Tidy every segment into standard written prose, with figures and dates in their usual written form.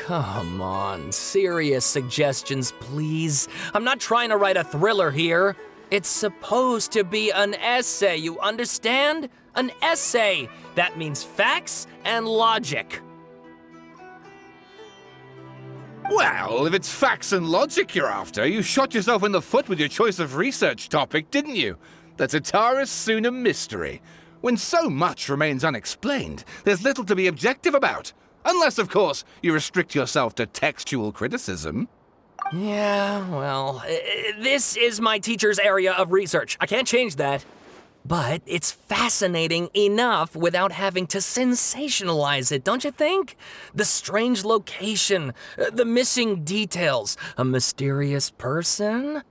come on, serious suggestions, please. I'm not trying to write a thriller here. It's supposed to be an essay, you understand? An essay. That means facts and logic. Well, if it's facts and logic you're after, you shot yourself in the foot with your choice of research topic, didn't you? The Tatarasuna mystery. When so much remains unexplained, there's little to be objective about. Unless, of course, you restrict yourself to textual criticism. Yeah, well, this is my teacher's area of research. I can't change that. But it's fascinating enough without having to sensationalize it, don't you think? The strange location, the missing details, a mysterious person.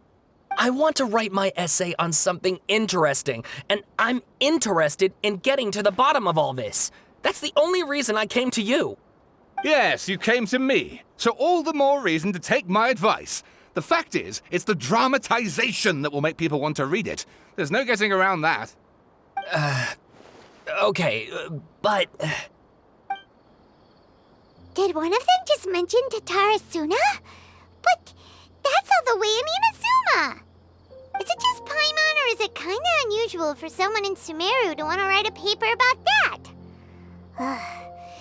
I want to write my essay on something interesting, and I'm interested in getting to the bottom of all this. That's the only reason I came to you. Yes, you came to me, so all the more reason to take my advice. The fact is, it's the dramatization that will make people want to read it. There's no getting around that. Okay, but... Did one of them just mention Tatarasuna? But that's all the way in Inazuma! Is it just Paimon, or is it kinda unusual for someone in Sumeru to want to write a paper about that?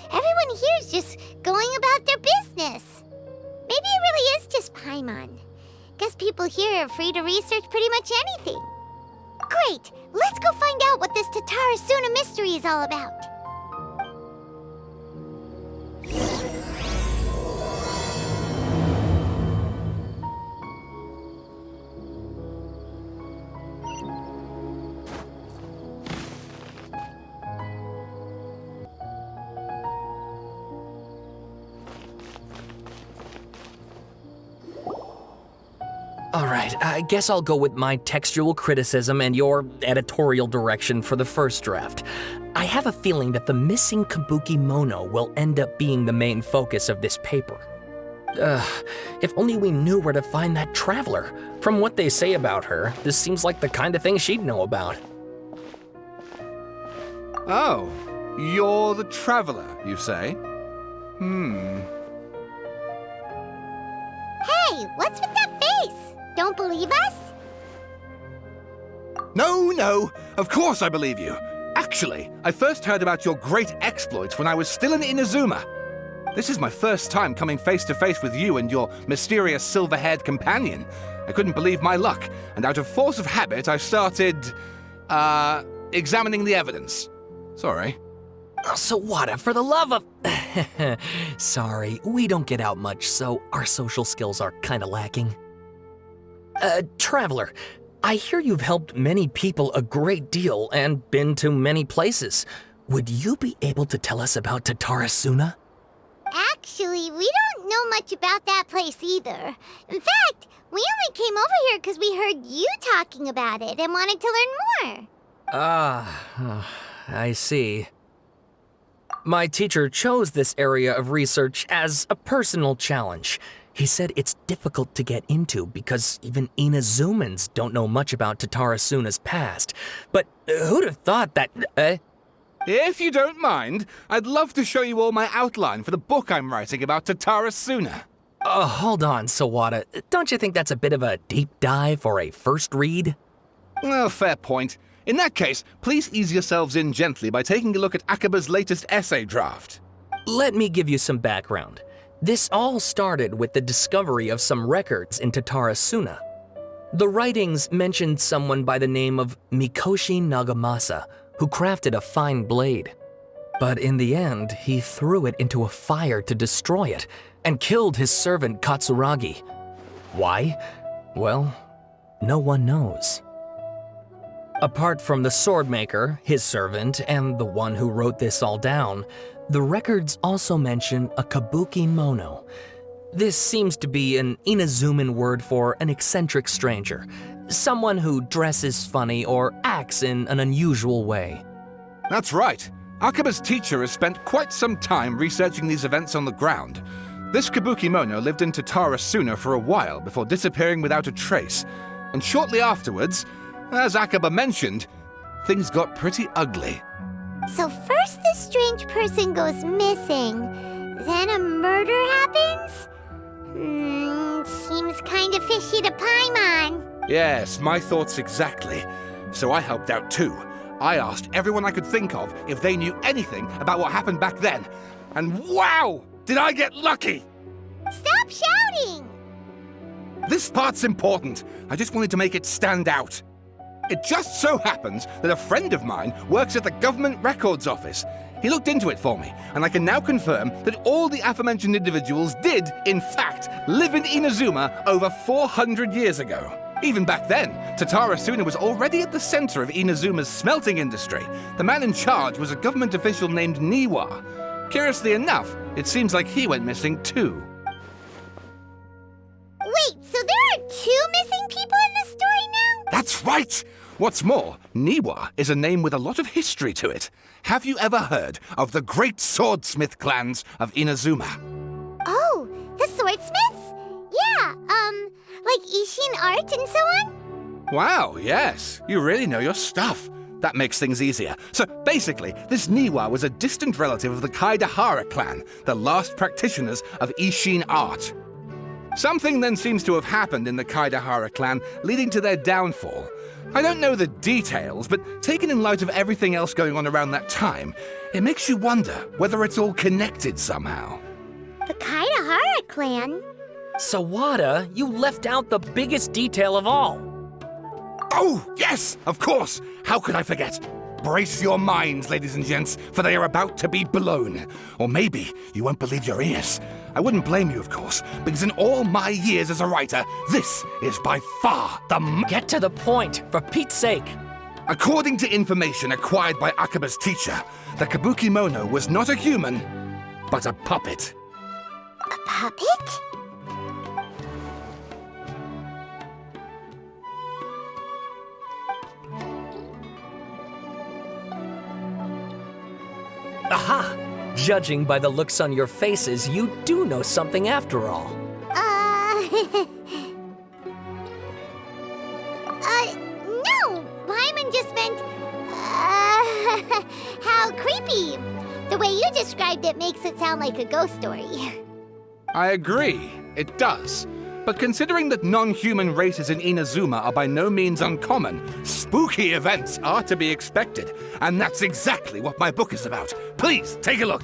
Everyone here's just going about their business. Maybe it really is just Paimon. Guess people here are free to research pretty much anything. Great! Let's go find out what this Tatarasuna mystery is all about. All right, I guess I'll go with my textual criticism and your editorial direction for the first draft. I have a feeling that the missing Kabuki Mono will end up being the main focus of this paper. If only we knew where to find that traveler. From what they say about her, this seems like the kind of thing she'd know about. Oh, you're the traveler, you say? Hey, what's with that face? Don't believe us? No, of course I believe you. Actually, I first heard about your great exploits when I was still in Inazuma. This is my first time coming face to face with you and your mysterious silver-haired companion. I couldn't believe my luck, and out of force of habit, I started, examining the evidence. Sorry. Oh, Sawada, for the love of... Sorry, we don't get out much, so our social skills are kinda lacking. Traveler, I hear you've helped many people a great deal and been to many places. Would you be able to tell us about Tatarasuna? Actually, we don't know much about that place either. In fact, we only came over here because we heard you talking about it and wanted to learn more. I see. My teacher chose this area of research as a personal challenge. He said it's difficult to get into because even Inazumans don't know much about Tatarasuna's past. But who'd have thought that... If you don't mind, I'd love to show you all my outline for the book I'm writing about Tatarasuna. Hold on, Sawada. Don't you think that's a bit of a deep dive or a first read? Well, fair point. In that case, please ease yourselves in gently by taking a look at Akaba's latest essay draft. Let me give you some background. This all started with the discovery of some records in Tatarasuna. The writings mentioned someone by the name of Mikoshi Nagamasa, who crafted a fine blade. But in the end, he threw it into a fire to destroy it, and killed his servant Katsuragi. Why? Well, no one knows. Apart from the swordmaker, his servant, and the one who wrote this all down, the records also mention a kabuki mono. This seems to be an Inazuman word for an eccentric stranger, someone who dresses funny or acts in an unusual way. That's right. Akaba's teacher has spent quite some time researching these events on the ground. This kabuki mono lived in Tatarasuna for a while before disappearing without a trace. And shortly afterwards, as Akaba mentioned, things got pretty ugly. So first this strange person goes missing, Then a murder happens? Seems kinda fishy to Paimon. Yes, my thoughts exactly. So I helped out too. I asked everyone I could think of if they knew anything about what happened back then. And wow! Did I get lucky! Stop shouting! This part's important. I just wanted to make it stand out. It just so happens that a friend of mine works at the Government Records Office. He looked into it for me, and I can now confirm that all the aforementioned individuals did, in fact, live in Inazuma over 400 years ago. Even back then, Tatara Suna was already at the center of Inazuma's smelting industry. The man in charge was a government official named Niwa. Curiously enough, it seems like he went missing too. Wait, so there are 2 missing people in this story now? That's right! What's more, Niwa is a name with a lot of history to it. Have you ever heard of the great swordsmith clans of Inazuma? Oh, the swordsmiths? Yeah, like Ishin art and so on? Wow, yes. You really know your stuff. That makes things easier. So basically, this Niwa was a distant relative of the Kaidahara clan, the last practitioners of Ishin art. Something then seems to have happened in the Kaidahara clan, leading to their downfall. I don't know the details, but taken in light of everything else going on around that time, it makes you wonder whether it's all connected somehow. The Kaidahara clan? Sawada, you left out the biggest detail of all. Oh, yes, of course. How could I forget? Brace your minds, ladies and gents, for they are about to be blown. Or maybe you won't believe your ears. I wouldn't blame you, of course, because in all my years as a writer, this is by far the Get to the point, for Pete's sake. According to information acquired by Akaba's teacher, the Kabukimono was not a human, but a puppet. A puppet? Aha! Judging by the looks on your faces, you do know something after all. No! Paimon just meant, how creepy. The way you described it makes it sound like a ghost story. I agree, it does. But considering that non-human races in Inazuma are by no means uncommon, spooky events are to be expected. And that's exactly what my book is about. Please, take a look.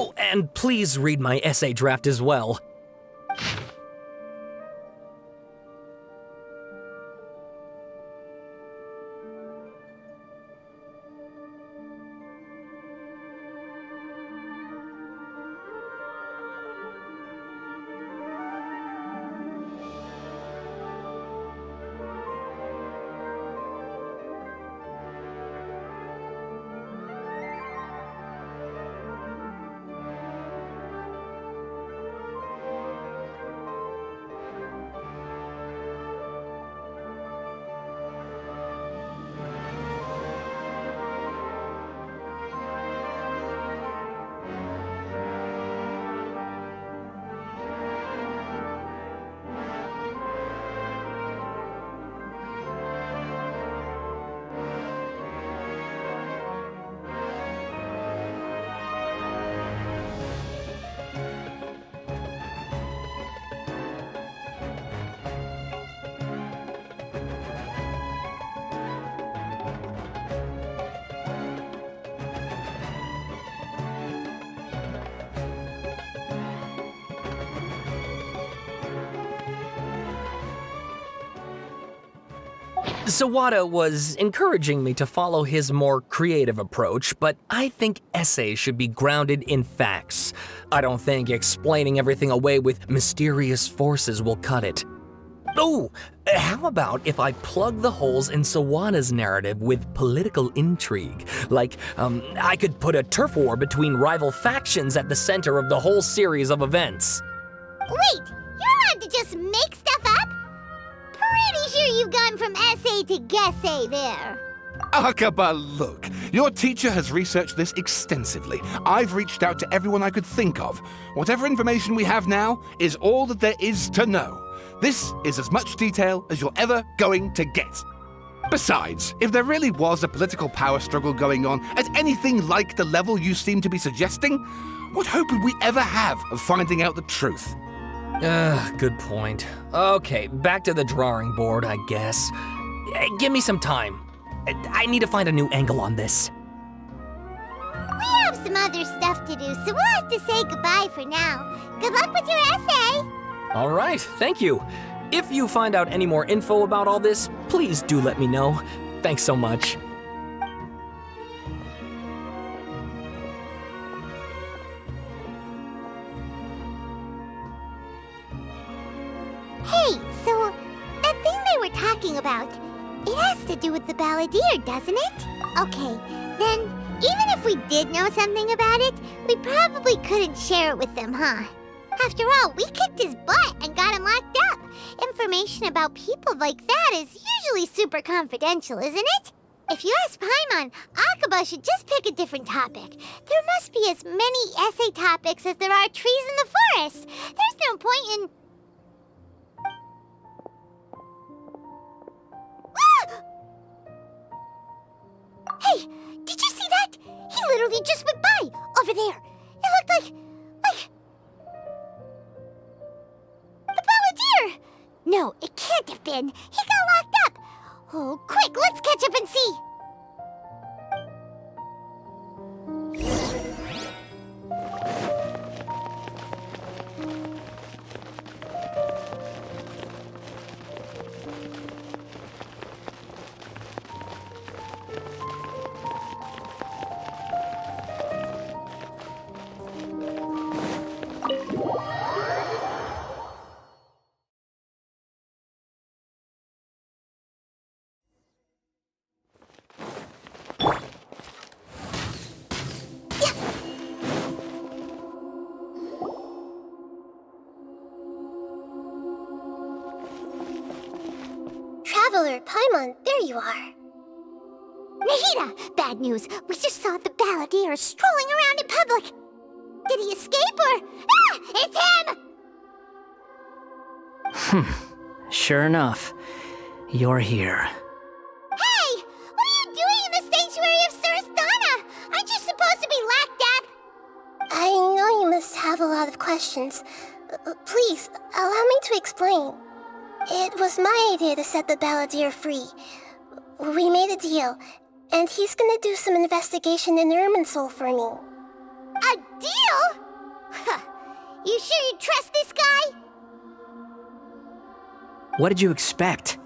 Oh, and please read my essay draft as well. Sawada was encouraging me to follow his more creative approach, but I think essays should be grounded in facts. I don't think explaining everything away with mysterious forces will cut it. Oh, how about if I plug the holes in Sawada's narrative with political intrigue? Like, I could put a turf war between rival factions at the center of the whole series of events. Wait, you're allowed to just make stuff up? Pretty sure you've gone from essay to guessay there. Akaba, look. Your teacher has researched this extensively. I've reached out to everyone I could think of. Whatever information we have now is all that there is to know. This is as much detail as you're ever going to get. Besides, if there really was a political power struggle going on at anything like the level you seem to be suggesting, what hope would we ever have of finding out the truth? Good point. Okay, back to the drawing board, I guess. Give me some time. I need to find a new angle on this. We have some other stuff to do, so we'll have to say goodbye for now. Good luck with your essay! All right, thank you. If you find out any more info about all this, please do let me know. Thanks so much. Hey, so that thing they were talking about, it has to do with the balladeer, doesn't it? Okay, then even if we did know something about it, we probably couldn't share it with them, huh? After all, we kicked his butt and got him locked up. Information about people like that is usually super confidential, isn't it? If you ask Paimon, Akaba should just pick a different topic. There must be as many essay topics as there are trees in the forest. There's no point in... Hey, did you see that? He literally just went by, over there. It looked like... the balladeer! No, it can't have been. He got locked up. Oh, quick, let's catch up and see. Traveler, Paimon, there you are. Nahida! Bad news. We just saw the balladeer strolling around in public. Did he escape or... Ah! It's him! Sure enough, you're here. Hey! What are you doing in the sanctuary of Surasthana? Aren't you supposed to be locked up? I know you must have a lot of questions. Please, allow me to explain. It was my idea to set the balladeer free. We made a deal, and he's gonna do some investigation in Irminsul for me. A deal? Huh. You sure you trust this guy? What did you expect?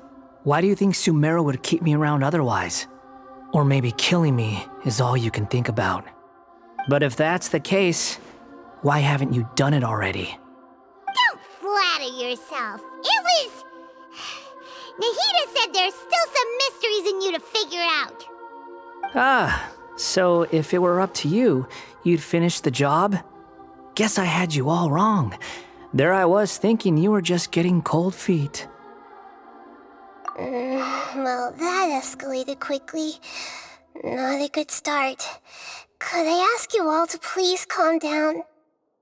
Why do you think Sumeru would keep me around otherwise? Or maybe killing me is all you can think about. But if that's the case, why haven't you done it already? Don't flatter yourself. It was... Nahida said there's still some mysteries in you to figure out. Ah, so if it were up to you, you'd finish the job? Guess I had you all wrong. There I was thinking you were just getting cold feet. Well, that escalated quickly. Not a good start. Could I ask you all to please calm down?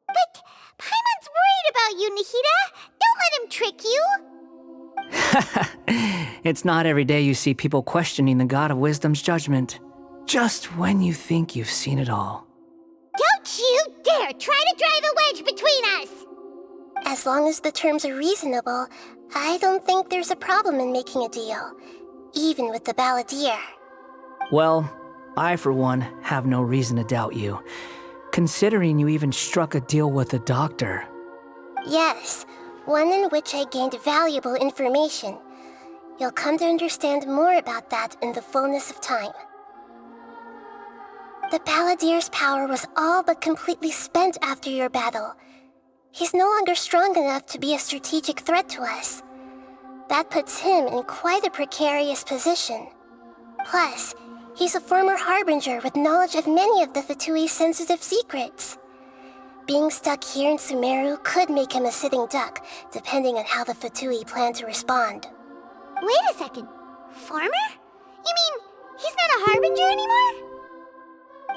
But Paimon's worried about you, Nahida. Don't let him trick you. It's not every day you see people questioning the God of Wisdom's judgment. Just when you think you've seen it all. Don't you dare try to drive a wedge between us! As long as the terms are reasonable, I don't think there's a problem in making a deal. Even with the Balladeer. Well, I for one have no reason to doubt you, considering you even struck a deal with the doctor. Yes, one in which I gained valuable information. You'll come to understand more about that in the fullness of time. The Balladeer's power was all but completely spent after your battle. He's no longer strong enough to be a strategic threat to us. That puts him in quite a precarious position. Plus, he's a former Harbinger with knowledge of many of the Fatui's sensitive secrets. Being stuck here in Sumeru could make him a sitting duck, depending on how the Fatui plan to respond. Wait a second. Farmer? You mean he's not a Harbinger anymore?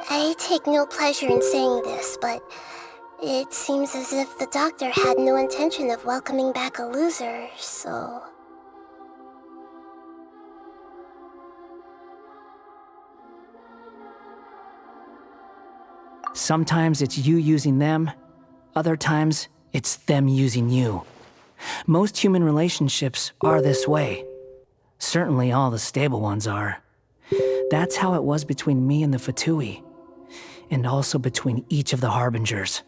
I take no pleasure in saying this, but it seems as if the doctor had no intention of welcoming back a loser, so... Sometimes it's you using them, other times it's them using you. Most human relationships are this way. Certainly all the stable ones are. That's how it was between me and the Fatui, and also between each of the Harbingers.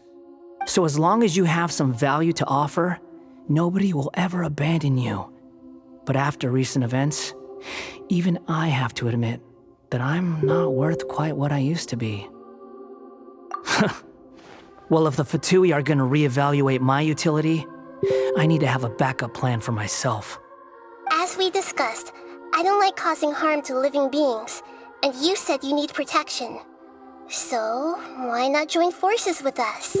So as long as you have some value to offer, nobody will ever abandon you. But after recent events, even I have to admit that I'm not worth quite what I used to be. Well, if the Fatui are gonna reevaluate my utility, I need to have a backup plan for myself. As we discussed, I don't like causing harm to living beings, and you said you need protection. So, why not join forces with us?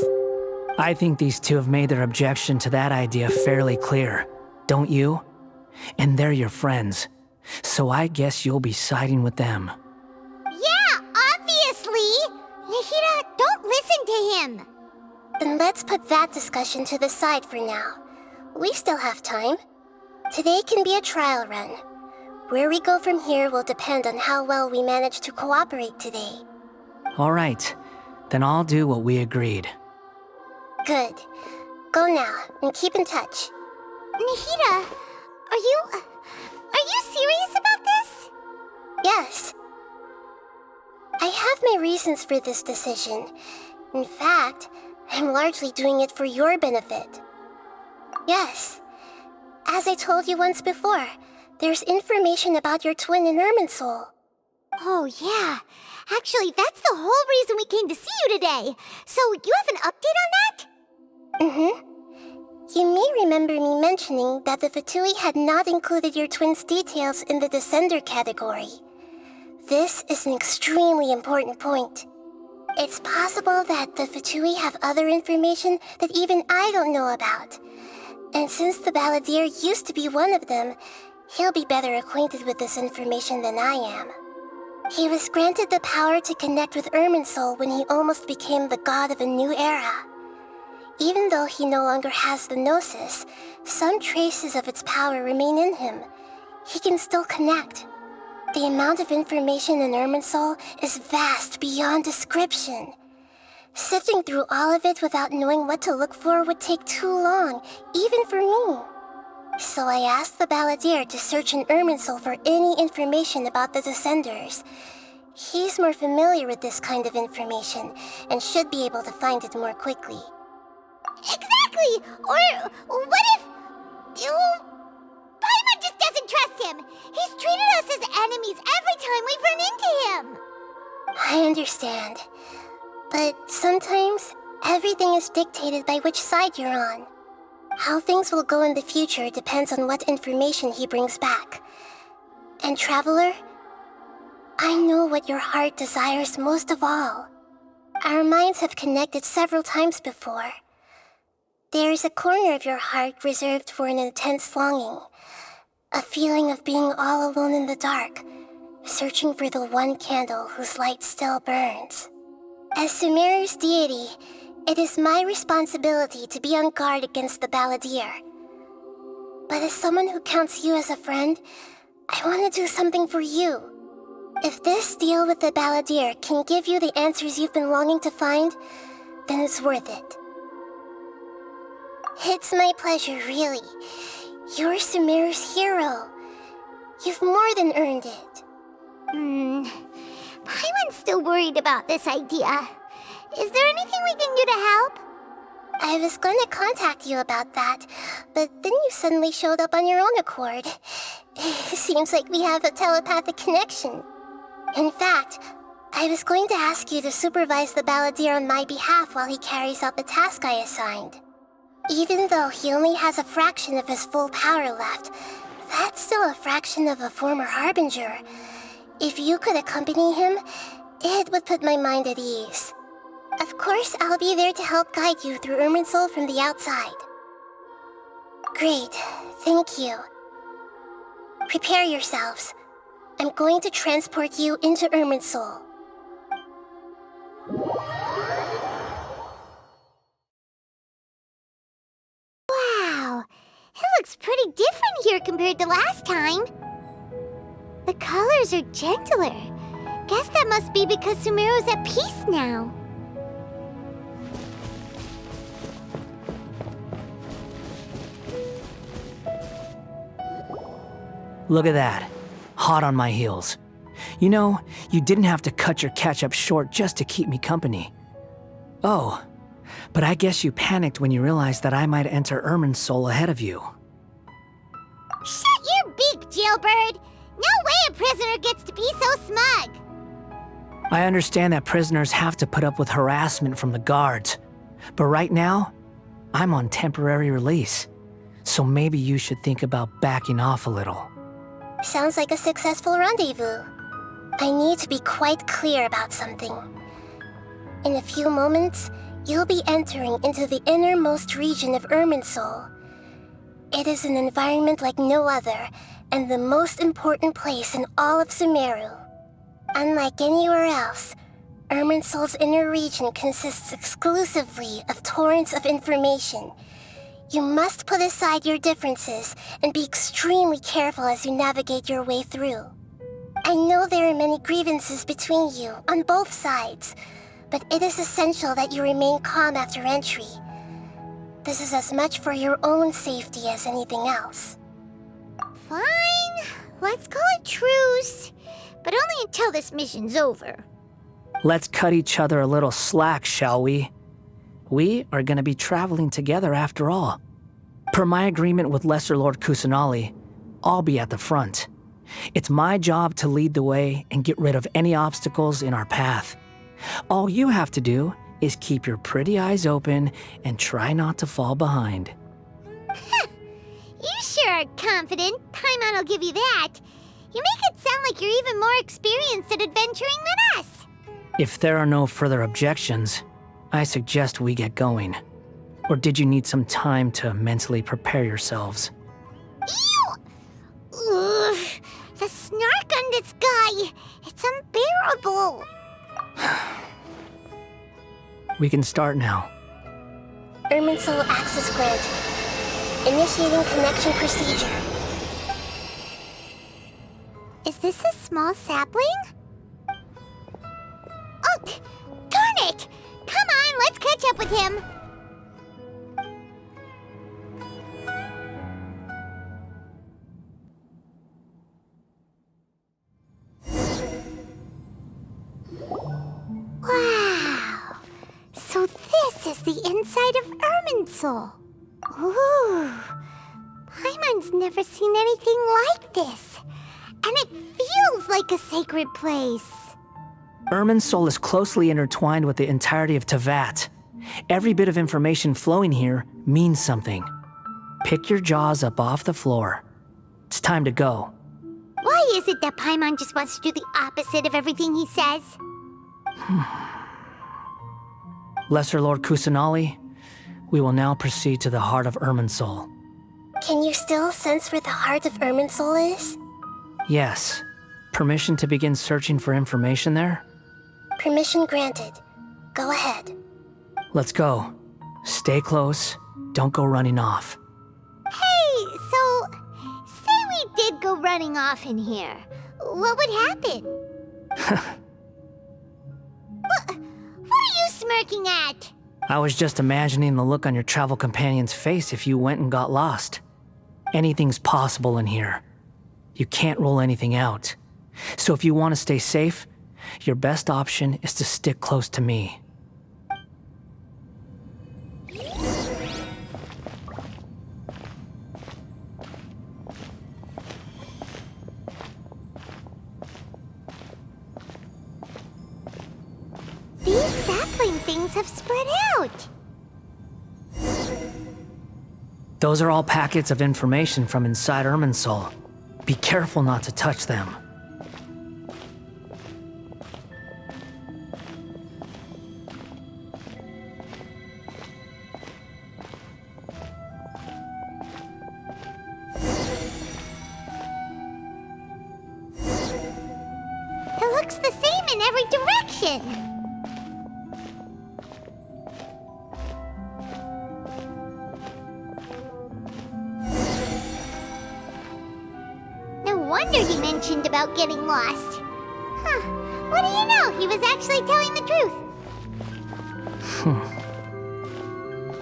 I think these two have made their objection to that idea fairly clear, don't you? And they're your friends, so I guess you'll be siding with them. Yeah, obviously! Nahida, don't listen to him! Then let's put that discussion to the side for now. We still have time. Today can be a trial run. Where we go from here will depend on how well we manage to cooperate today. All right, then I'll do what we agreed. Good. Go now, and keep in touch. Nahida, are you serious about this? Yes. I have my reasons for this decision. In fact, I'm largely doing it for your benefit. Yes. As I told you once before, there's information about your twin in Irminsul. Oh, yeah. Actually, that's the whole reason we came to see you today. So, you have an update on that? Mm-hmm. You may remember me mentioning that the Fatui had not included your twin's details in the Descender category. This is an extremely important point. It's possible that the Fatui have other information that even I don't know about. And since the Balladeer used to be one of them, he'll be better acquainted with this information than I am. He was granted the power to connect with Irminsul when he almost became the god of a new era. Even though he no longer has the Gnosis, some traces of its power remain in him. He can still connect. The amount of information in Irminsul is vast beyond description. Sifting through all of it without knowing what to look for would take too long, even for me. So I asked the Balladeer to search in Irminsul for any information about the Descenders. He's more familiar with this kind of information and should be able to find it more quickly. Exactly! Or what if... Paimon just doesn't trust him! He's treated us as enemies every time we've run into him! I understand. But sometimes, everything is dictated by which side you're on. How things will go in the future depends on what information he brings back. And Traveler, I know what your heart desires most of all. Our minds have connected several times before. There is a corner of your heart reserved for an intense longing. A feeling of being all alone in the dark, searching for the one candle whose light still burns. As Sumeru's deity, it is my responsibility to be on guard against the Balladeer. But as someone who counts you as a friend, I want to do something for you. If this deal with the Balladeer can give you the answers you've been longing to find, then it's worth it. It's my pleasure, really. You're Sumeru's hero. You've more than earned it. Paimon's still worried about this idea. Is there anything we can do to help? I was going to contact you about that, but then you suddenly showed up on your own accord. Seems like we have a telepathic connection. In fact, I was going to ask you to supervise the Balladeer on my behalf while he carries out the task I assigned. Even though he only has a fraction of his full power left, that's still a fraction of a former Harbinger. If you could accompany him, it would put my mind at ease. Of course, I'll be there to help guide you through Irminsul from the outside. Great, thank you. Prepare yourselves. I'm going to transport you into Irminsul. Wow, it looks pretty different here compared to last time. The colors are gentler. Guess that must be because Sumeru's at peace now. Look at that. Hot on my heels. You know, you didn't have to cut your catch-up short just to keep me company. Oh, but I guess you panicked when you realized that I might enter Irminsul ahead of you. Shut your beak, jailbird! No way a prisoner gets to be so smug! I understand that prisoners have to put up with harassment from the guards, but right now, I'm on temporary release, so maybe you should think about backing off a little. Sounds like a successful rendezvous. I need to be quite clear about something. In a few moments, you'll be entering into the innermost region of Irminsul. It is an environment like no other, and the most important place in all of Sumeru. Unlike anywhere else, Irminsul's inner region consists exclusively of torrents of information. You must put aside your differences and be extremely careful as you navigate your way through. I know there are many grievances between you on both sides, but it is essential that you remain calm after entry. This is as much for your own safety as anything else. Fine, let's call it truce, but only until this mission's over. Let's cut each other a little slack, shall we? We are going to be traveling together after all. Per my agreement with Lesser Lord Kusanali, I'll be at the front. It's my job to lead the way and get rid of any obstacles in our path. All you have to do is keep your pretty eyes open and try not to fall behind. You sure are confident. Paimon will give you that. You make it sound like you're even more experienced at adventuring than us. If there are no further objections, I suggest we get going. Or did you need some time to mentally prepare yourselves? Ew! Ugh, the snark on this guy. It's unbearable. We can start now. Irminsul access granted. Initiating connection procedure. Is this a small sapling? Oh, darn it! Come on, let's catch up with him. the inside of Irminsul. Ooh, Paimon's never seen anything like this. And it feels like a sacred place. Irminsul is closely intertwined with the entirety of Teyvat. Every bit of information flowing here means something. Pick your jaws up off the floor. It's time to go. Why is it that Paimon just wants to do the opposite of everything he says? Lesser Lord Kusanali, we will now proceed to the heart of Irminsul. Can you still sense where the heart of Irminsul is? Yes. Permission to begin searching for information there? Permission granted. Go ahead. Let's go. Stay close. Don't go running off. Hey, so, say we did go running off in here. What would happen? What are you smirking at? I was just imagining the look on your travel companion's face if you went and got lost. Anything's possible in here. You can't rule anything out. So if you want to stay safe, your best option is to stick close to me. These sapling things have spread out. Those are all packets of information from inside Irminsul. Be careful not to touch them. It looks the same in every direction. No wonder he mentioned about getting lost. Huh. What do you know? He was actually telling the truth.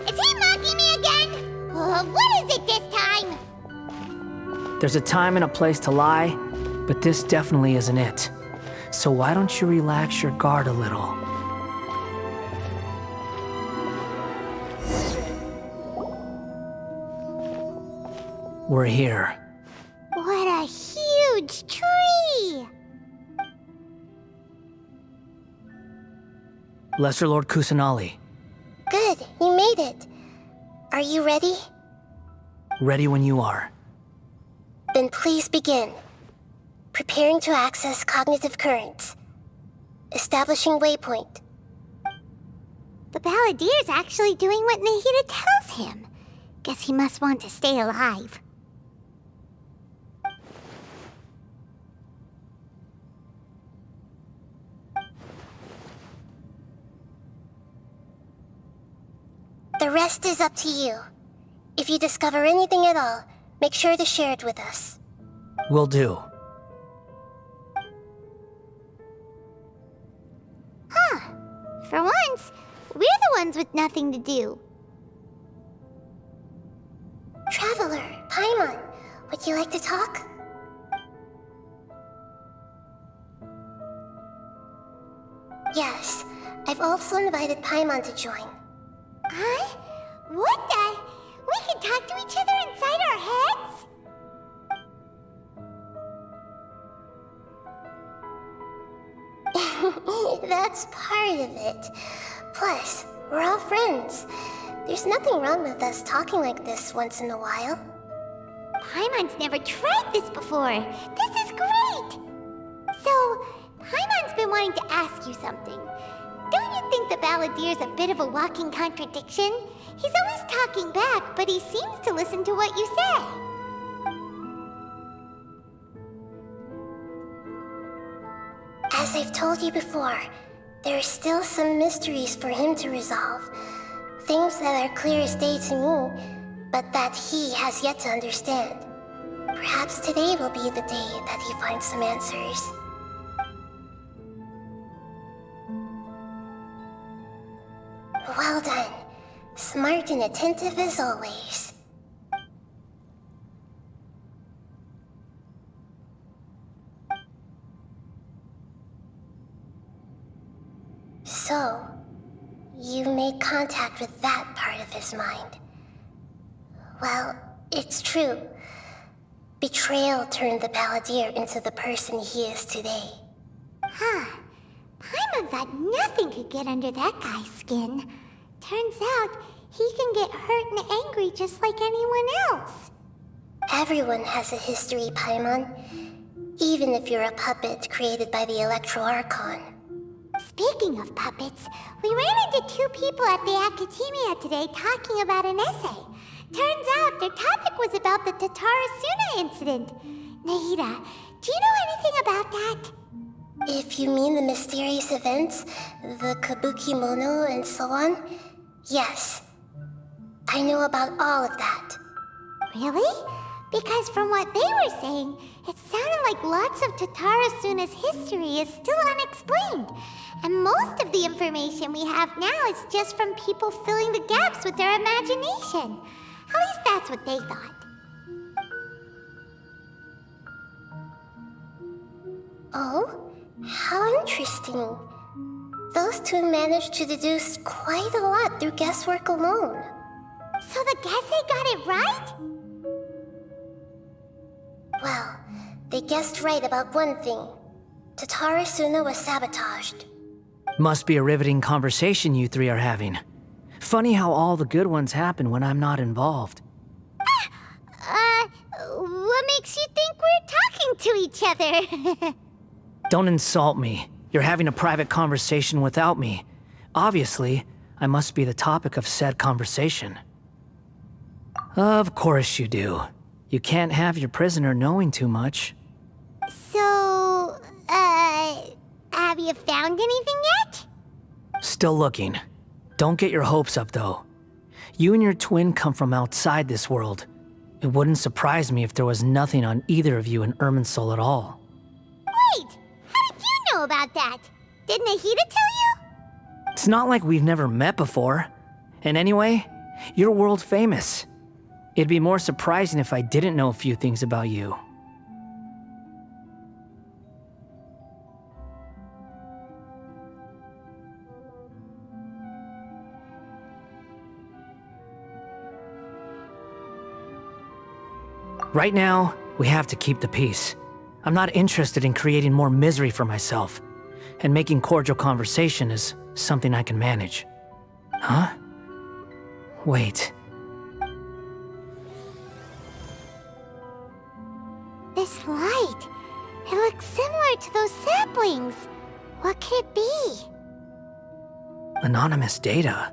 Is he mocking me again? What is it this time? There's a time and a place to lie, but this definitely isn't it. So why don't you relax your guard a little? We're here. What a huge tree! Lesser Lord Kusanali, Good, you made it. Are you ready? ready when you are. Then please begin. Preparing to access cognitive currents. Establishing waypoint. The Balladier's actually doing what Nahida tells him. Guess he must want to stay alive. The rest is up to you. If you discover anything at all, make sure to share it with us. Will do. For once, we're the ones with nothing to do. Traveler, Paimon, would you like to talk? Yes, I've also invited Paimon to join. Huh? What the? We can talk to each other inside our heads? That's part of it. Plus, we're all friends. There's nothing wrong with us talking like this once in a while. Paimon's never tried this before. This is great! So, Paimon's been wanting to ask you something. Don't you think the Balladier's a bit of a walking contradiction? He's always talking back, but he seems to listen to what you say. As I've told you before, there are still some mysteries for him to resolve. Things that are clear as day to me, but that he has yet to understand. Perhaps today will be the day that he finds some answers. Well done. Smart and attentive as always. So, You made contact with that part of his mind. Well, it's true. Betrayal turned the Balladeer into the person he is today. Huh. Paimon thought nothing could get under that guy's skin. Turns out, he can get hurt and angry just like anyone else. Everyone has a history, Paimon. Even if you're a puppet created by the Archon. Speaking of puppets, we ran into two people at the Academia today talking about an essay. Turns out their topic was about the Tatarasuna incident. Nahida, do you know anything about that? If you mean the mysterious events, the kabuki mono and so on, yes. I know about all of that. Really? Because from what they were saying, it sounded like lots of Tatarasuna's history is still unexplained. And most of the information we have now is just from people filling the gaps with their imagination. At least that's what they thought. Oh? How interesting. Those two managed to deduce quite a lot through guesswork alone. So the Gesse got it right? Well, they guessed right about one thing. Tatarasuna was sabotaged. Must be a riveting conversation you three are having. Funny how all the good ones happen when I'm not involved. What makes you think we're talking to each other? Don't insult me. You're having a private conversation without me. Obviously, I must be the topic of said conversation. Of course you do. You can't have your prisoner knowing too much. So, have you found anything yet? Still looking. Don't get your hopes up, though. You and your twin come from outside this world. It wouldn't surprise me if there was nothing on either of you in Irminsul at all. Wait! How did you know about that? Did Nahida tell you? It's not like we've never met before. And anyway, you're world famous. It'd be more surprising if I didn't know a few things about you. Right now, we have to keep the peace. I'm not interested in creating more misery for myself, and making cordial conversation is something I can manage. Huh? Wait. This light. It looks similar to those saplings. What could it be? Anonymous data.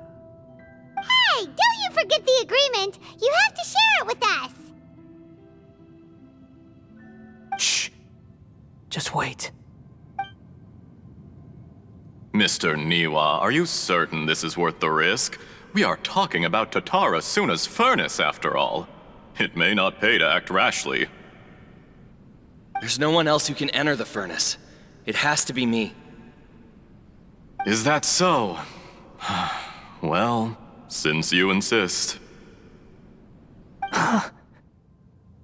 Hey, don't you forget the agreement! You have to share it with us! Shh. Just wait. Mr. Niwa, are you certain this is worth the risk? We are talking about Tatarasuna's furnace, after all. It may not pay to act rashly. There's no one else who can enter the furnace. It has to be me. Is that so? Well, since you insist.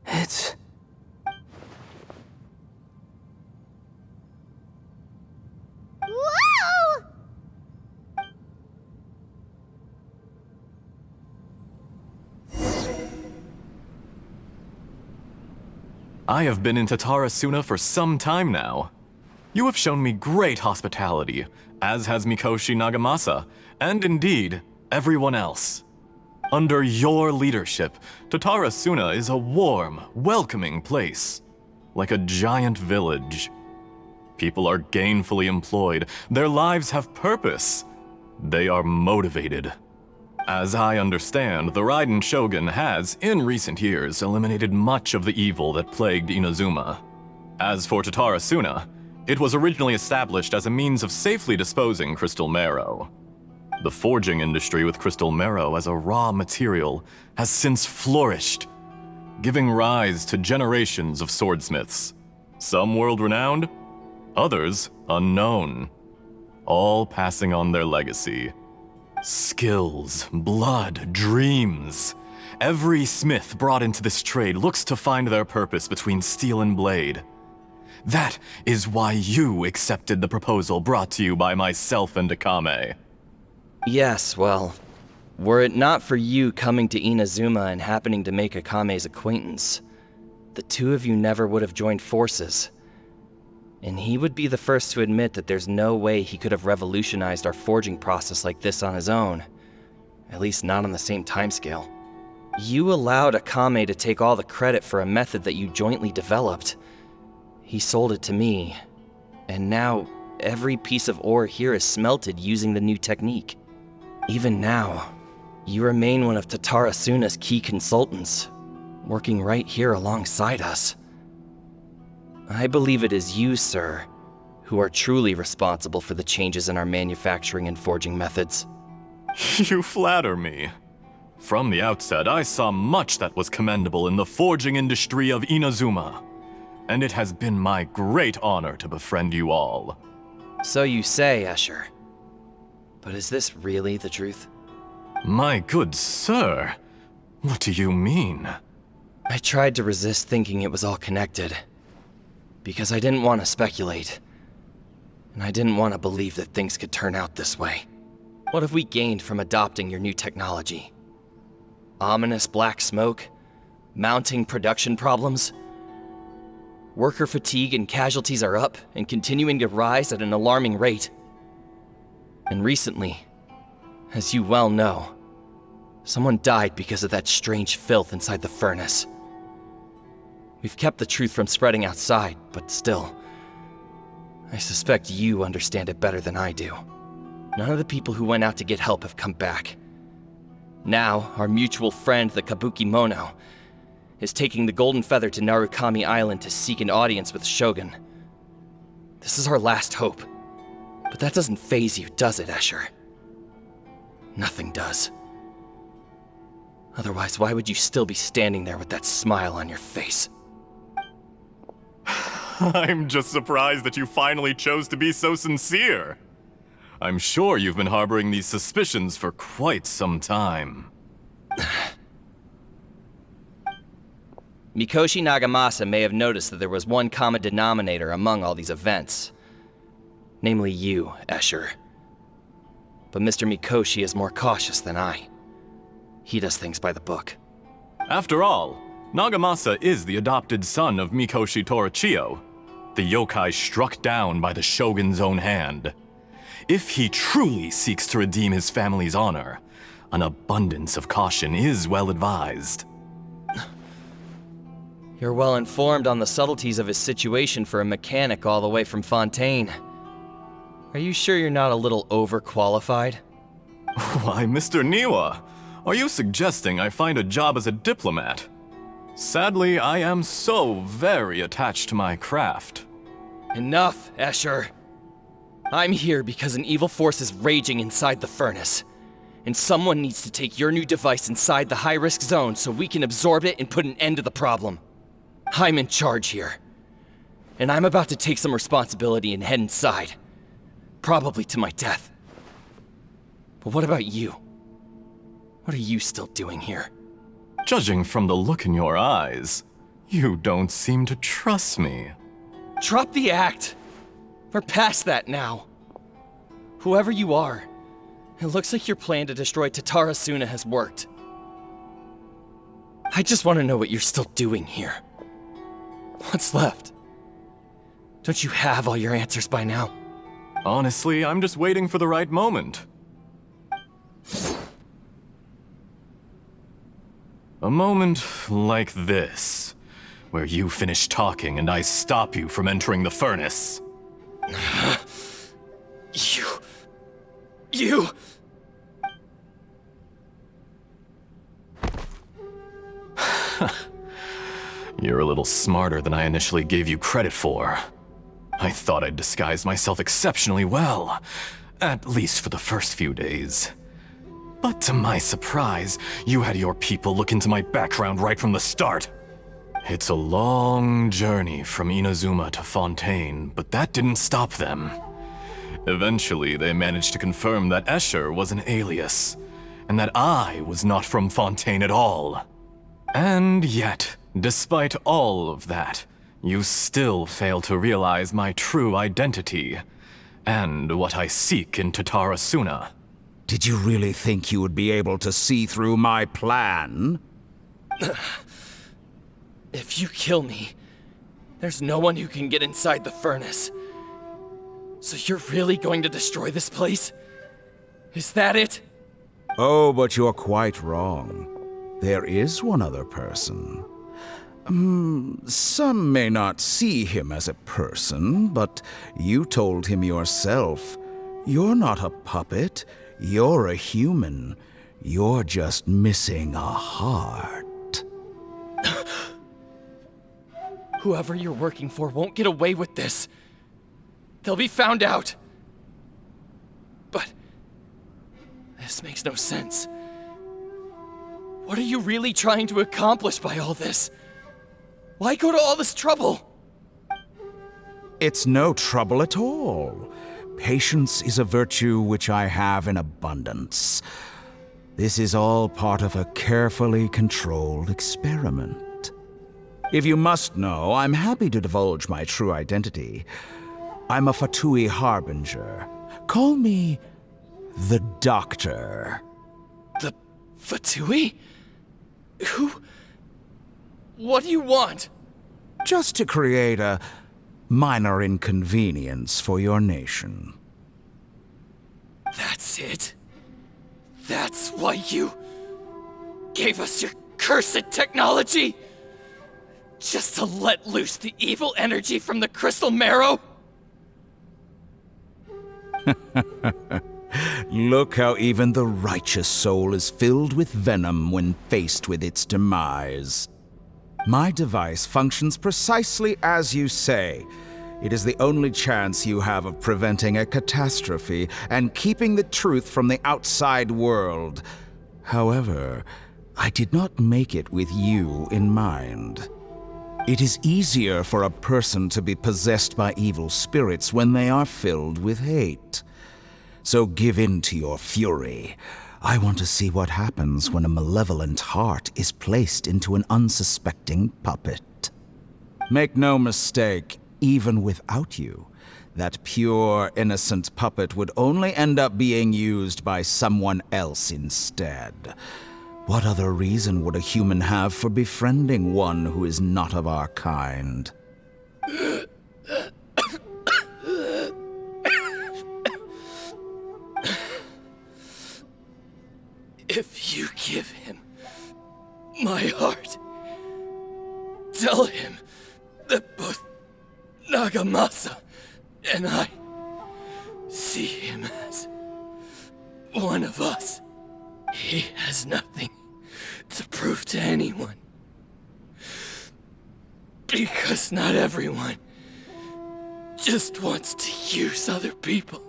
It's... Whoa! I have been in Tatarasuna for some time now. You have shown me great hospitality, as has Mikoshi Nagamasa, and indeed, everyone else. Under your leadership, Tatarasuna is a warm, welcoming place, like a giant village. People are gainfully employed, their lives have purpose. They are motivated. As I understand, the Raiden Shogun has, in recent years, eliminated much of the evil that plagued Inazuma. As for Tatarasuna, it was originally established as a means of safely disposing crystal marrow. The forging industry with crystal marrow as a raw material has since flourished, giving rise to generations of swordsmiths. Some world-renowned, others unknown, all passing on their legacy. Skills, blood, dreams. Every smith brought into this trade looks to find their purpose between steel and blade. That is why you accepted the proposal brought to you by myself and Akame. Yes, well, were it not for you coming to Inazuma and happening to make Akame's acquaintance, the two of you never would have joined forces. And he would be the first to admit that there's no way he could have revolutionized our forging process like this on his own. At least not on the same timescale. You allowed Akame to take all the credit for a method that you jointly developed. He sold it to me, and now every piece of ore here is smelted using the new technique. Even now, you remain one of Tatarasuna's key consultants, working right here alongside us. I believe it is you, sir, who are truly responsible for the changes in our manufacturing and forging methods. You flatter me. From the outset, I saw much that was commendable in the forging industry of Inazuma, and it has been my great honor to befriend you all. So you say, Escher. But is this really the truth? My good sir, what do you mean? I tried to resist thinking it was all connected, because I didn't want to speculate, and I didn't want to believe that things could turn out this way. What have we gained from adopting your new technology? Ominous black smoke? Mounting production problems? Worker fatigue and casualties are up and continuing to rise at an alarming rate. And recently, as you well know, someone died because of that strange filth inside the furnace. We've kept the truth from spreading outside, but still, I suspect you understand it better than I do. None of the people who went out to get help have come back. Now, our mutual friend, the Kabuki Mono, is taking the Golden Feather to Narukami Island to seek an audience with Shogun. This is our last hope. But that doesn't faze you, does it, Escher? Nothing does. Otherwise, why would you still be standing there with that smile on your face? I'm just surprised that you finally chose to be so sincere. I'm sure you've been harboring these suspicions for quite some time. Mikoshi Nagamasa may have noticed that there was one common denominator among all these events. Namely you, Escher. But Mr. Mikoshi is more cautious than I. He does things by the book. After all, Nagamasa is the adopted son of Mikoshi Torichio, the yokai struck down by the Shogun's own hand. If he truly seeks to redeem his family's honor, an abundance of caution is well advised. You're well informed on the subtleties of his situation for a mechanic all the way from Fontaine. Are you sure you're not a little overqualified? Why, Mr. Niwa, are you suggesting I find a job as a diplomat? Sadly, I am so very attached to my craft. Enough, Escher. I'm here because an evil force is raging inside the furnace. And someone needs to take your new device inside the high-risk zone so we can absorb it and put an end to the problem. I'm in charge here. And I'm about to take some responsibility and head inside. Probably to my death. But what about you? What are you still doing here? Judging from the look in your eyes, you don't seem to trust me. Drop the act! We're past that now. Whoever you are, it looks like your plan to destroy Tatarasuna has worked. I just want to know what you're still doing here. What's left? Don't you have all your answers by now? Honestly, I'm just waiting for the right moment. A moment like this, where you finish talking and I stop you from entering the furnace. You... You're a little smarter than I initially gave you credit for. I thought I'd disguised myself exceptionally well, at least for the first few days. But to my surprise, you had your people look into my background right from the start. It's a long journey from Inazuma to Fontaine, but that didn't stop them. Eventually, they managed to confirm that Escher was an alias, and that I was not from Fontaine at all. And yet, despite all of that, you still fail to realize my true identity, and what I seek in Tatarasuna. Did you really think you would be able to see through my plan? If you kill me, there's no one who can get inside the furnace. So you're really going to destroy this place? Is that it? Oh, but you're quite wrong. There is one other person. Some may not see him as a person, but you told him yourself. You're not a puppet. You're a human. You're just missing a heart. Whoever you're working for won't get away with this. They'll be found out. But this makes no sense. What are you really trying to accomplish by all this? Why go to all this trouble? It's no trouble at all. Patience is a virtue which I have in abundance. This is all part of a carefully controlled experiment. If you must know, I'm happy to divulge my true identity. I'm a Fatui Harbinger. Call me the Doctor. The Fatui? Who? What do you want? Just to create a minor inconvenience for your nation. That's it? That's why you gave us your cursed technology? Just to let loose the evil energy from the crystal marrow? Look how even the righteous soul is filled with venom when faced with its demise. My device functions precisely as you say. It is the only chance you have of preventing a catastrophe and keeping the truth from the outside world. However, I did not make it with you in mind. It is easier for a person to be possessed by evil spirits when they are filled with hate. So give in to your fury. I want to see what happens when a malevolent heart is placed into an unsuspecting puppet. Make no mistake, even without you, that pure, innocent puppet would only end up being used by someone else instead. What other reason would a human have for befriending one who is not of our kind? If you give him my heart, tell him that both Nagamasa and I see him as one of us. He has nothing to prove to anyone. Because not everyone just wants to use other people.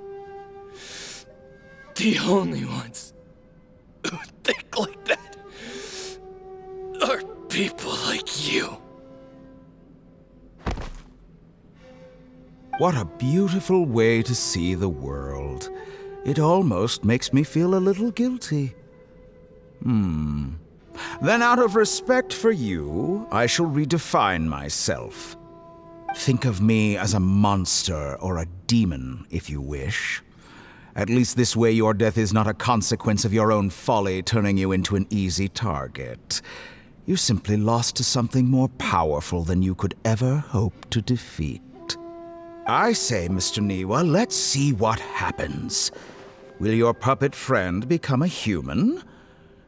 The only ones who think like that are people like you. What a beautiful way to see the world. It almost makes me feel a little guilty. Then out of respect for you, I shall redefine myself. Think of me as a monster or a demon, if you wish. At least this way your death is not a consequence of your own folly turning you into an easy target. You simply lost to something more powerful than you could ever hope to defeat. I say, Mr. Niwa, let's see what happens. Will your puppet friend become a human?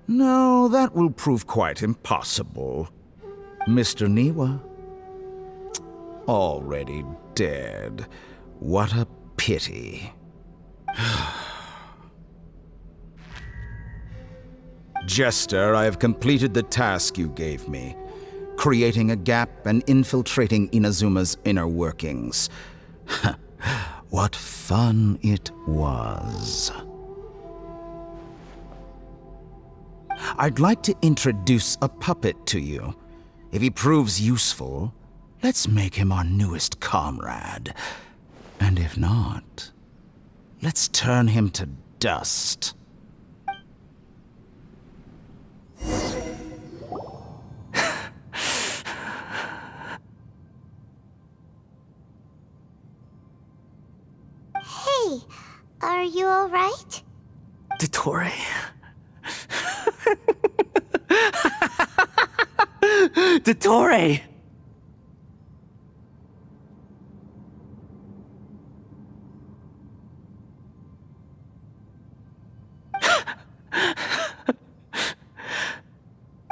No, that will prove quite impossible. Mr. Niwa? Already dead. What a pity. Jester, I have completed the task you gave me, creating a gap and infiltrating Inazuma's inner workings. What fun it was. I'd like to introduce a puppet to you. If he proves useful, let's make him our newest comrade. And if not, let's turn him to dust. Hey, are you alright? The Dottore. Dottore!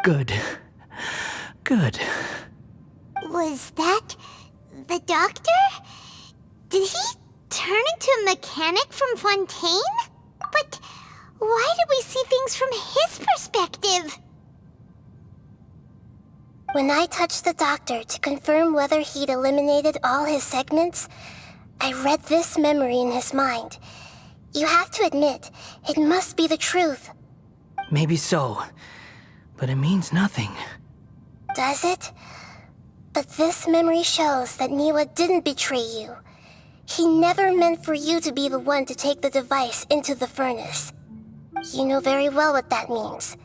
Good. Good. Was that the doctor? Did he turn into a mechanic from Fontaine? But why did we see things from his perspective? When I touched the doctor to confirm whether he'd eliminated all his segments, I read this memory in his mind. You have to admit, it must be the truth. Maybe so, but it means nothing. Does it? But this memory shows that Niwa didn't betray you. He never meant for you to be the one to take the device into the furnace. You know very well what that means.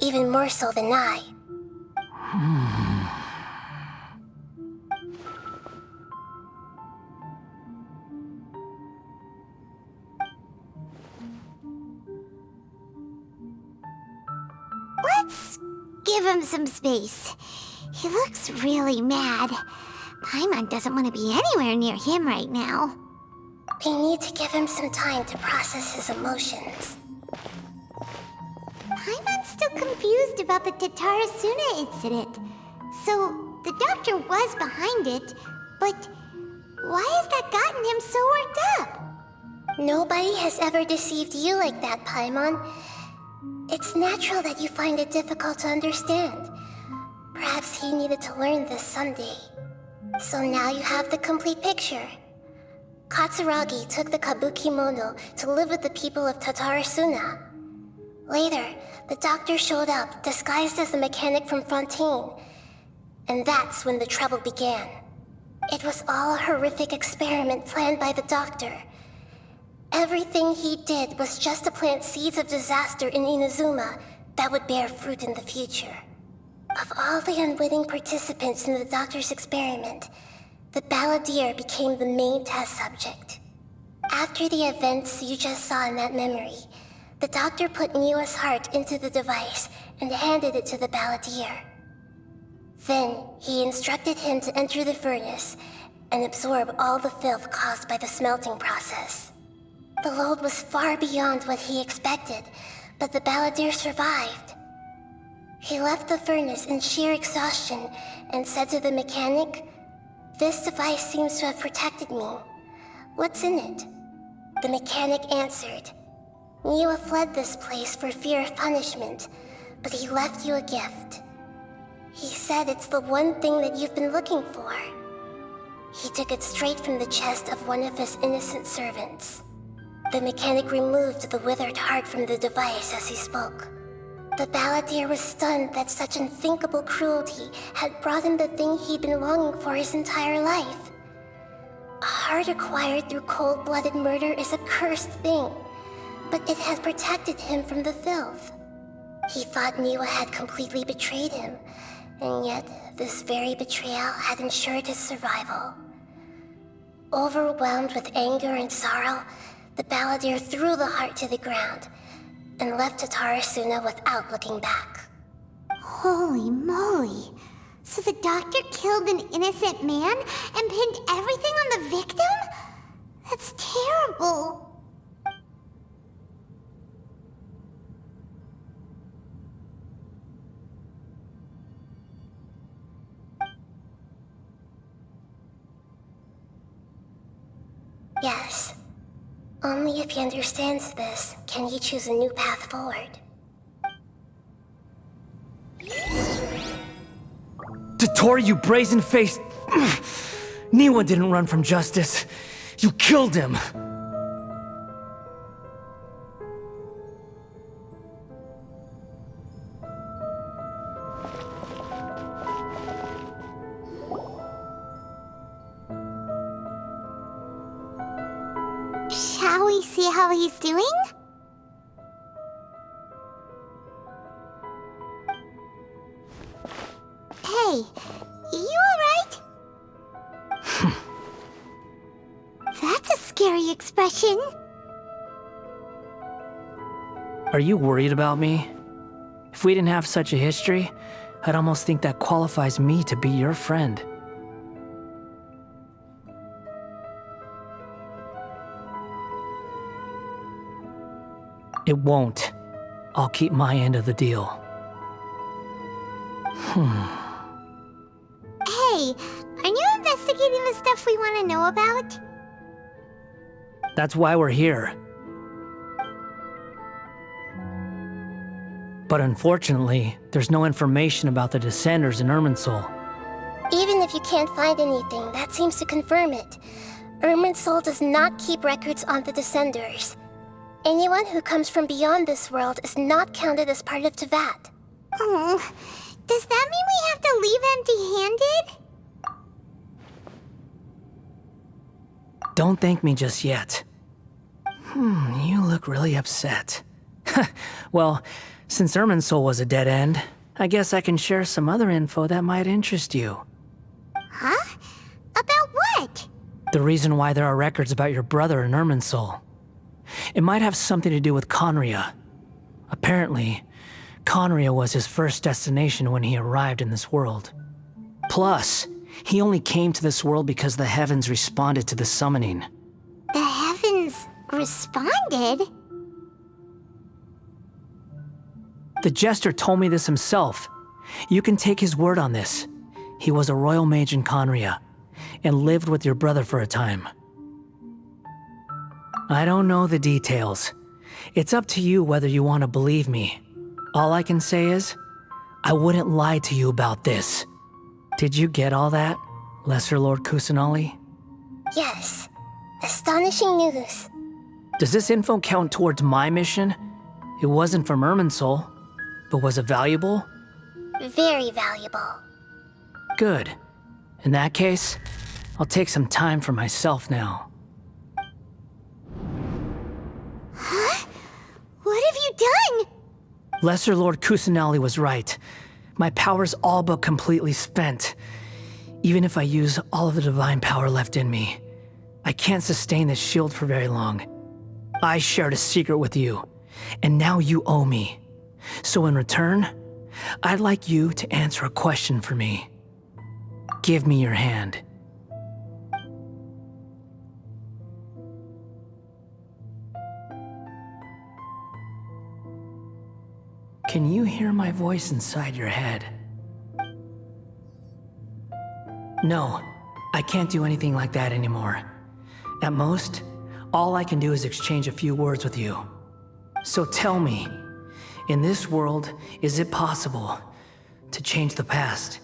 Even more so than I. Let's give him some space. He looks really mad. Paimon doesn't want to be anywhere near him right now. We need to give him some time to process his emotions. Paimon's still confused about the Tatarasuna incident. So, the doctor was behind it, but why has that gotten him so worked up? Nobody has ever deceived you like that, Paimon. It's natural that you find it difficult to understand. Perhaps he needed to learn this someday. So now you have the complete picture. Katsuragi took the Kabukimono to live with the people of Tatarasuna. Later, the doctor showed up, disguised as the mechanic from Fontaine. And that's when the trouble began. It was all a horrific experiment planned by the doctor. Everything he did was just to plant seeds of disaster in Inazuma that would bear fruit in the future. Of all the unwitting participants in the doctor's experiment, the balladeer became the main test subject. After the events you just saw in that memory, the doctor put Niwa's heart into the device and handed it to the balladeer. Then, he instructed him to enter the furnace and absorb all the filth caused by the smelting process. The load was far beyond what he expected, but the balladeer survived. He left the furnace in sheer exhaustion and said to the mechanic, "This device seems to have protected me. What's in it?" The mechanic answered, "Niwa fled this place for fear of punishment, but he left you a gift. He said it's the one thing that you've been looking for." He took it straight from the chest of one of his innocent servants. The mechanic removed the withered heart from the device as he spoke. The balladeer was stunned that such unthinkable cruelty had brought him the thing he'd been longing for his entire life. A heart acquired through cold-blooded murder is a cursed thing, but it had protected him from the filth. He thought Niwa had completely betrayed him, and yet this very betrayal had ensured his survival. Overwhelmed with anger and sorrow, the balladeer threw the heart to the ground and left Tatarasuna without looking back. Holy moly. So the doctor killed an innocent man and pinned everything on the victim? That's terrible. Yes. Only if he understands this can he choose a new path forward. Dottore, you brazen-faced... Niwa didn't run from justice. You killed him. Shall we see how he's doing? Hey, you alright? That's a scary expression. Are you worried about me? If we didn't have such a history, I'd almost think that qualifies me to be your friend. It won't. I'll keep my end of the deal. Hey, are you investigating the stuff we want to know about? That's why we're here. But unfortunately, there's no information about the Descenders in Irminsul. Even if you can't find anything, that seems to confirm it. Irminsul does not keep records on the Descenders. Anyone who comes from beyond this world is not counted as part of Teyvat. Oh, does that mean we have to leave empty-handed? Don't thank me just yet. You look really upset. Well, since Irminsul was a dead end, I guess I can share some other info that might interest you. Huh? About what? The reason why there are records about your brother in Irminsul. It might have something to do with Conria. Apparently, Conria was his first destination when he arrived in this world. Plus, he only came to this world because the heavens responded to the summoning. The heavens responded? The Jester told me this himself. You can take his word on this. He was a royal mage in Conria, and lived with your brother for a time. I don't know the details. It's up to you whether you want to believe me. All I can say is, I wouldn't lie to you about this. Did you get all that, Lesser Lord Kusanali? Yes. Astonishing news. Does this info count towards my mission? It wasn't from Irminsul, but was it valuable? Very valuable. Good. In that case, I'll take some time for myself now. Huh? What have you done? Lesser Lord Kusanali was right. My power's all but completely spent. Even if I use all of the divine power left in me, I can't sustain this shield for very long. I shared a secret with you, and now you owe me. So in return, I'd like you to answer a question for me. Give me your hand. Can you hear my voice inside your head? No, I can't do anything like that anymore. At most, all I can do is exchange a few words with you. So tell me, in this world, is it possible to change the past?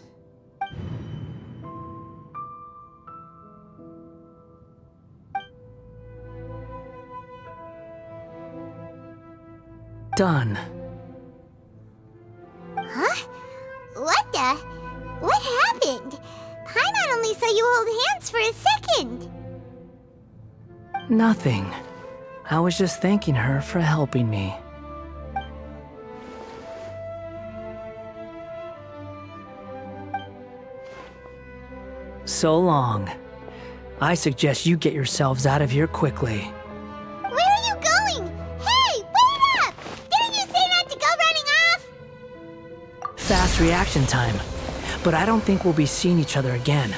Done. Huh? What the? What happened? Paimon only saw you hold hands for a second. Nothing. I was just thanking her for helping me. So long. I suggest you get yourselves out of here quickly. Where are you going? Hey, wait up! Didn't you say not to go running off? Fast reaction time. But I don't think we'll be seeing each other again.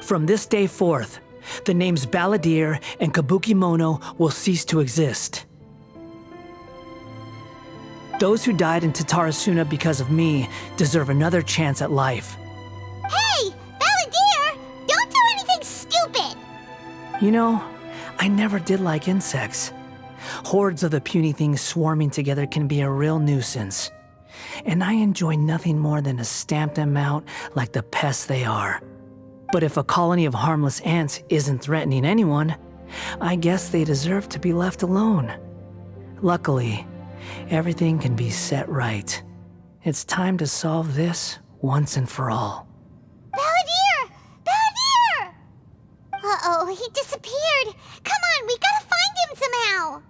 From this day forth, the names Balladeer and Kabukimono will cease to exist. Those who died in Tatarasuna because of me deserve another chance at life. Hey, Balladeer! Don't do anything stupid! You know, I never did like insects. Hordes of the puny things swarming together can be a real nuisance. And I enjoy nothing more than to stamp them out like the pests they are. But if a colony of harmless ants isn't threatening anyone, I guess they deserve to be left alone. Luckily, everything can be set right. It's time to solve this once and for all. Balladeer! Balladeer! Uh-oh, he disappeared. Come on, we gotta find him somehow.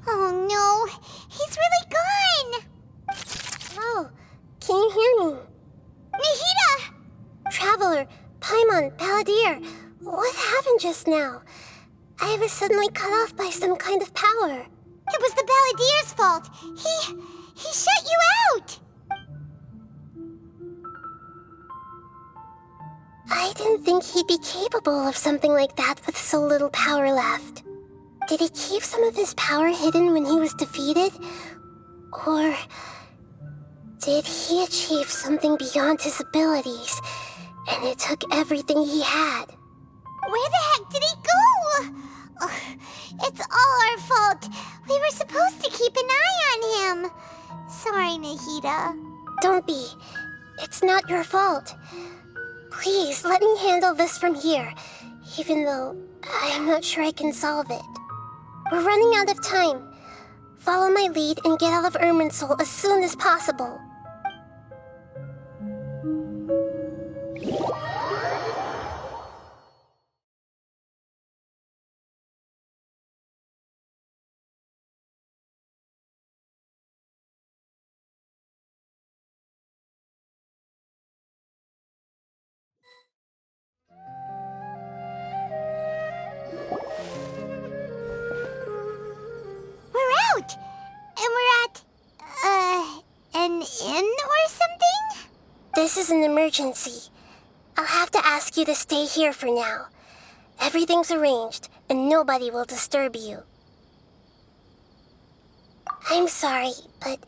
Oh no, he's really gone! Oh, can you hear me? Nahida! Traveler, Paimon, Palladir, what happened just now? I was suddenly cut off by some kind of power. It was the Balladeer's fault. He shut you out! I didn't think he'd be capable of something like that with so little power left. Did he keep some of his power hidden when he was defeated? Or did he achieve something beyond his abilities, and it took everything he had? Where the heck did he go? Ugh, it's all our fault. We were supposed to keep an eye on him. Sorry, Nahida. Don't be. It's not your fault. Please, let me handle this from here, even though I'm not sure I can solve it. We're running out of time. Follow my lead and get out of Irminsul as soon as possible. We're out! And we're at, an inn or something? This is an emergency. I'll have to ask you to stay here for now. Everything's arranged, and nobody will disturb you. I'm sorry, but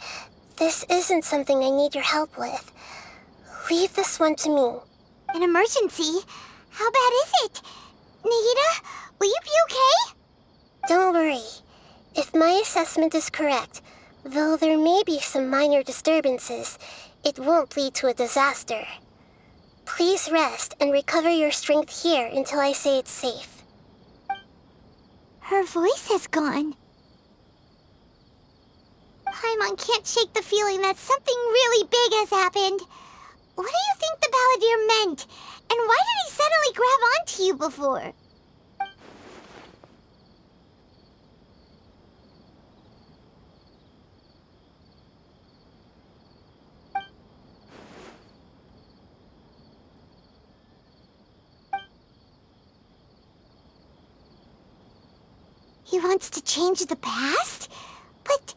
this isn't something I need your help with. Leave this one to me. An emergency? How bad is it? Nahida, will you be okay? Don't worry. If my assessment is correct, though there may be some minor disturbances, it won't lead to a disaster. Please rest and recover your strength here until I say it's safe. Her voice has gone. Paimon can't shake the feeling that something really big has happened. What do you think the Balladeer meant? And why did he suddenly grab onto you before? He wants to change the past? But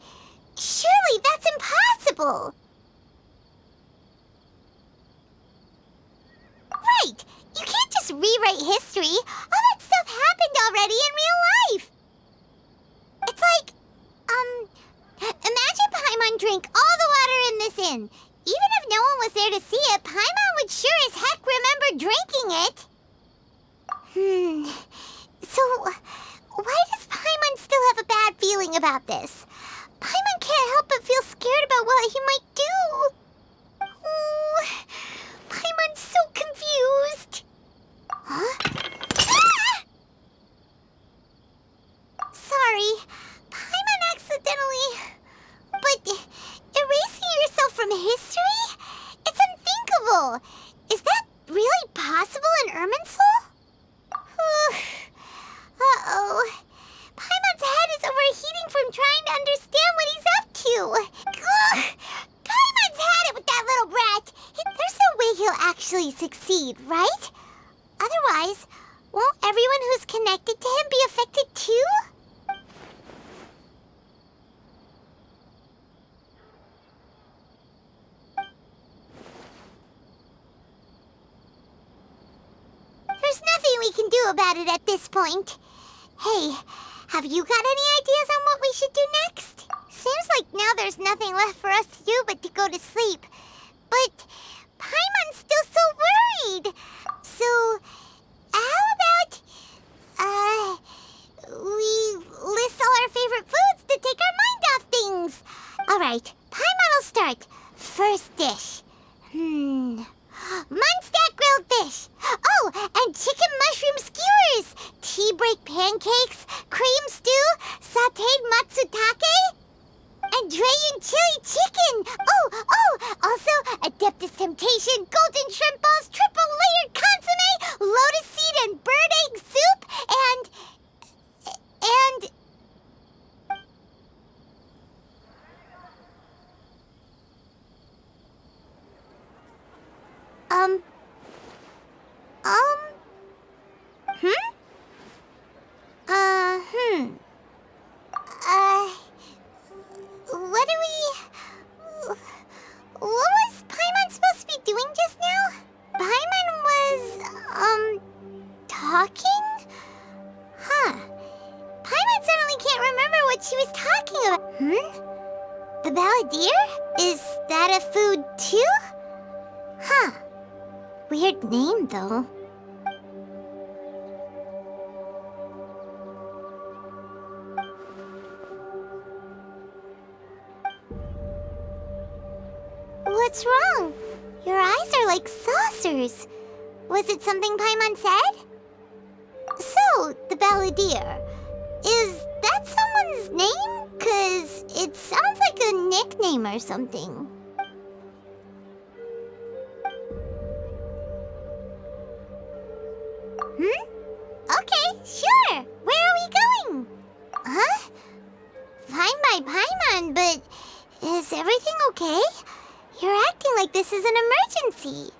surely that's impossible! Right! You can't just rewrite history! All that stuff happened already in real life! It's like, imagine Paimon drank all the water in this inn. Even if no one was there to see it, Paimon would sure as heck remember drinking it. So, why does Paimon still have a bad feeling about this? Paimon can't help but feel scared about what he might do. Oh, Paimon's so confused. Huh? Ah! Sorry, Paimon accidentally... But erasing yourself from history? It's unthinkable. Is that really possible in Irminsul? Uh-oh. Paimon's head is overheating from trying to understand what he's up to. Ugh. Paimon's had it with that little brat. There's no way he'll actually succeed, right? Otherwise, won't everyone who's connected to him be affected too? There's nothing we can do about it at this point. Hey, have you got any ideas on what we should do next? Seems like now there's nothing left for us to do but to go to sleep. But Paimon's still so worried. So, how about, we list all our favorite foods to take our mind off things? Alright, Paimon will start. First dish. Munstack grilled fish. Oh, and chicken mushroom skewers. Tea break pancakes. Cream stew. Sauteed matsutake. And Dragon chili chicken. Oh, also Adeptus Temptation, golden shrimp balls, triple layered consomme, lotus seed and bird egg soup, and... she was talking about... The balladeer? Is that a food too? Huh. Weird name, though. What's wrong? Your eyes are like saucers. Was it something Paimon said? So, the balladeer. Is that someone's name? 'Cause it sounds like a nickname or something. Okay, sure. Where are we going? Huh? Fine by Paimon, but is everything okay? You're acting like this is an emergency.